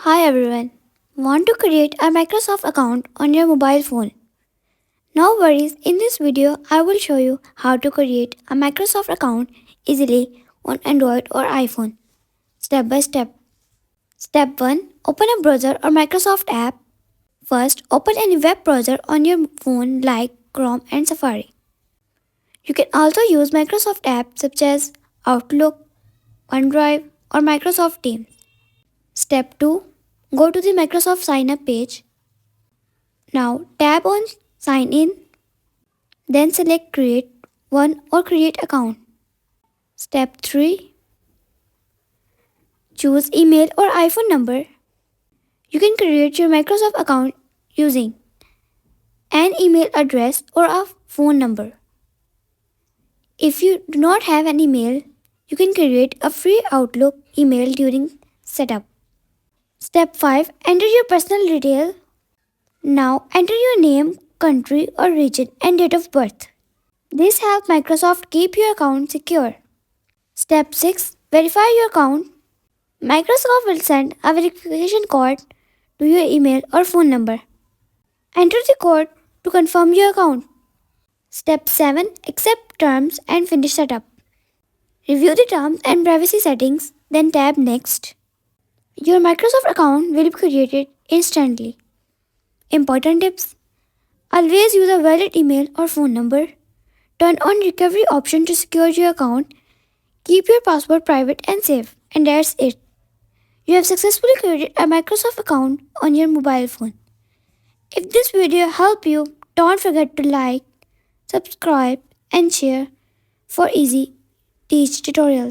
Hi everyone. Want to create a Microsoft account on your mobile phone? No worries, in this video I will show you how to create a Microsoft account easily on Android or iPhone. Step by step. Step 1. Open a browser or Microsoft app. First, open any web browser on your phone like Chrome and Safari. You can also use Microsoft apps such as Outlook, OneDrive or Microsoft Teams. Step 2. Go to the Microsoft sign up page. Now tap on Sign In, then select Create One or Create Account. Step 3. Choose email or iPhone number. You can create your Microsoft account using an email address or a phone number. If you do not have an email, you can create a free Outlook email during setup. Step 5. Enter your personal detail. Now enter your name, country or region and date of birth. This helps Microsoft keep your account secure. Step 6. Verify your account. Microsoft will send a verification code to your email or phone number. Enter the code to confirm your account. Step 7. Accept terms and finish setup. Review the terms and privacy settings, then tap Next. Your Microsoft account will be created instantly. Important tips. Always use a valid email or phone number. Turn on recovery option to secure your account. Keep your password private and safe. And that's it. You have successfully created a Microsoft account on your mobile phone. If this video helped you, don't forget to like, subscribe and share for easy teach tutorials.